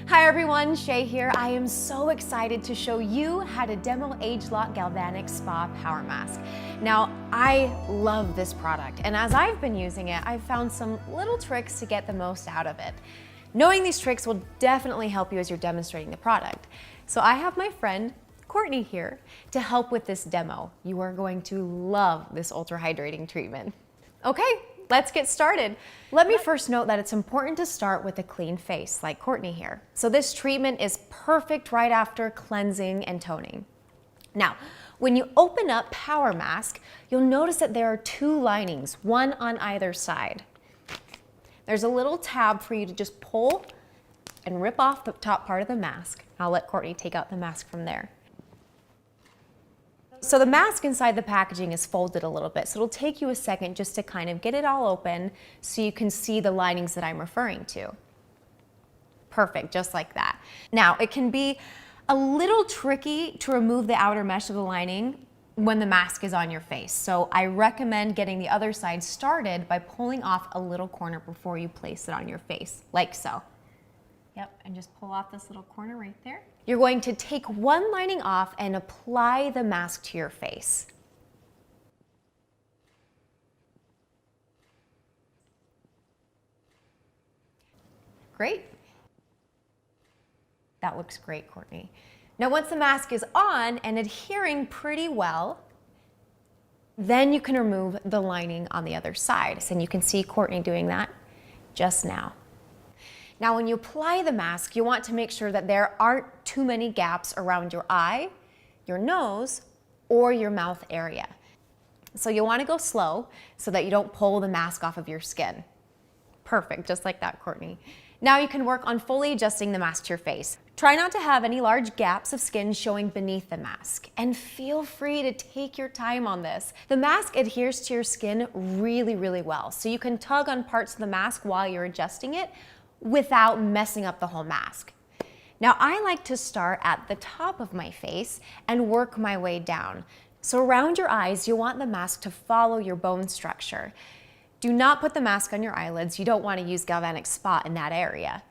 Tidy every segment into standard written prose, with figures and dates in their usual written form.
Hi everyone, Shay here. I am so excited to show you how to demo ageLOC Galvanic Spa Power Mask. Now, I love this product, and as I've been using it, I've found some little tricks to get the most out of it. Knowing these tricks will definitely help you as you're demonstrating the product. So I have my friend Courtney here to help with this demo. You are going to love this ultra hydrating treatment. Okay, let's get started. Let me first note that it's important to start with a clean face, like Courtney here. So this treatment is perfect right after cleansing and toning. Now, when you open up Power Mask, you'll notice that there are two linings, one on either side. There's a little tab for you to just pull and rip off the top part of the mask. I'll let Courtney take out the mask from there. So the mask inside the packaging is folded a little bit, so it'll take you a second just to kind of get it all open so you can see the linings that I'm referring to. Perfect, just like that. Now, it can be a little tricky to remove the outer mesh of the lining when the mask is on your face. So I recommend getting the other side started by pulling off a little corner before you place it on your face, like so. Yep, and just pull off this little corner right there. You're going to take one lining off and apply the mask to your face. Great. That looks great, Courtney. Now, once the mask is on and adhering pretty well, then you can remove the lining on the other side. And you can see Courtney doing that just now. Now, when you apply the mask, you want to make sure that there aren't too many gaps around your eye, your nose, or your mouth area. So you'll want to go slow so that you don't pull the mask off of your skin. Perfect, just like that, Courtney. Now you can work on fully adjusting the mask to your face. Try not to have any large gaps of skin showing beneath the mask, and feel free to take your time on this. The mask adheres to your skin really, really well, so you can tug on parts of the mask while you're adjusting it without messing up the whole mask. Now, I like to start at the top of my face and work my way down. So around your eyes, you want the mask to follow your bone structure. Do not put the mask on your eyelids. You don't want to use Galvanic Spa in that area.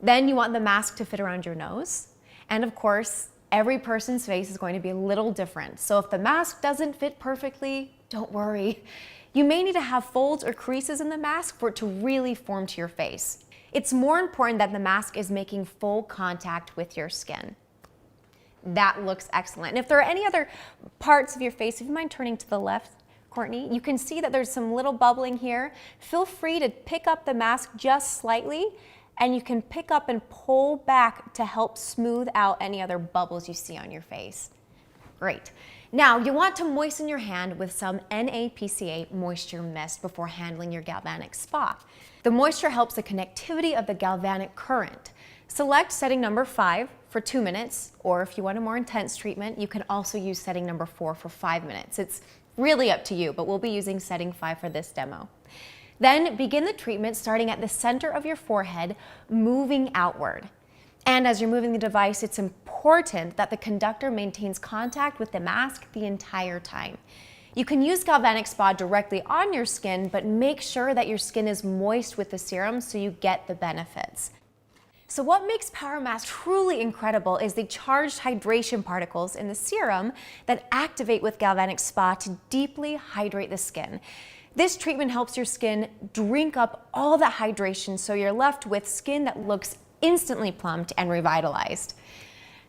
Then you want the mask to fit around your nose. And of course, every person's face is going to be a little different. So if the mask doesn't fit perfectly, don't worry. You may need to have folds or creases in the mask for it to really form to your face. It's more important that the mask is making full contact with your skin. That looks excellent. And if there are any other parts of your face, if you mind turning to the left, Courtney, you can see that there's some little bubbling here. Feel free to pick up the mask just slightly, and you can pick up and pull back to help smooth out any other bubbles you see on your face. Great. Now, you want to moisten your hand with some NAPCA moisture mist before handling your Galvanic Spa. The moisture helps the connectivity of the galvanic current. Select setting number 5 for 2 minutes, or if you want a more intense treatment, you can also use setting number 4 for 5 minutes. It's really up to you, but we'll be using setting 5 for this demo. Then begin the treatment starting at the center of your forehead, moving outward. And as you're moving the device, it's important that the conductor maintains contact with the mask the entire time. You can use Galvanic Spa directly on your skin, but make sure that your skin is moist with the serum so you get the benefits. So what makes Power Mask truly incredible is the charged hydration particles in the serum that activate with Galvanic Spa to deeply hydrate the skin. This treatment helps your skin drink up all that hydration so you're left with skin that looks instantly plumped and revitalized.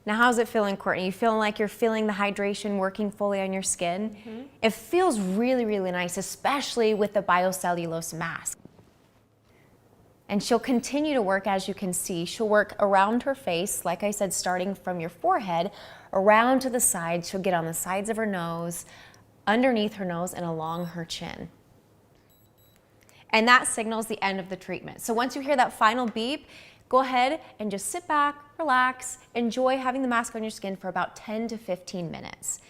Now, how's it feeling, Courtney? You feeling like you're feeling the hydration working fully on your skin? Mm-hmm. It feels really, really nice, especially with the biocellulose mask. And she'll continue to work, as you can see. She'll work around her face, like I said, starting from your forehead, around to the sides. She'll get on the sides of her nose, underneath her nose, and along her chin. And that signals the end of the treatment. So once you hear that final beep, go ahead and just sit back, relax, enjoy having the mask on your skin for about 10 to 15 minutes.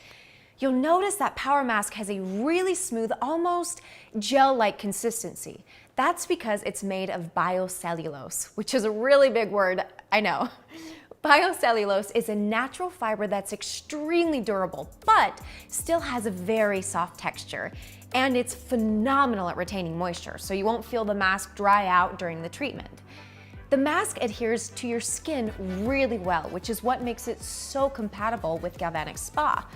You'll notice that Power Mask has a really smooth, almost gel-like consistency. That's because it's made of biocellulose, which is a really big word, I know. Biocellulose is a natural fiber that's extremely durable, but still has a very soft texture. And it's phenomenal at retaining moisture, so you won't feel the mask dry out during the treatment. The mask adheres to your skin really well, which is what makes it so compatible with Galvanic Spa.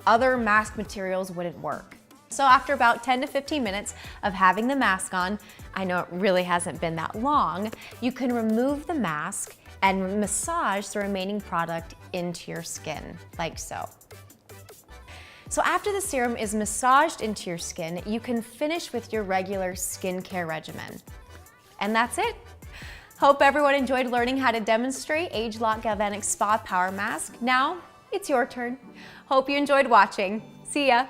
Other mask materials wouldn't work. So after about 10 to 15 minutes of having the mask on, I know it really hasn't been that long, you can remove the mask and massage the remaining product into your skin, like so. So after the serum is massaged into your skin, you can finish with your regular skincare regimen. And that's it. Hope everyone enjoyed learning how to demonstrate Age-Lock Galvanic Spa Power Mask. Now, it's your turn. Hope you enjoyed watching. See ya.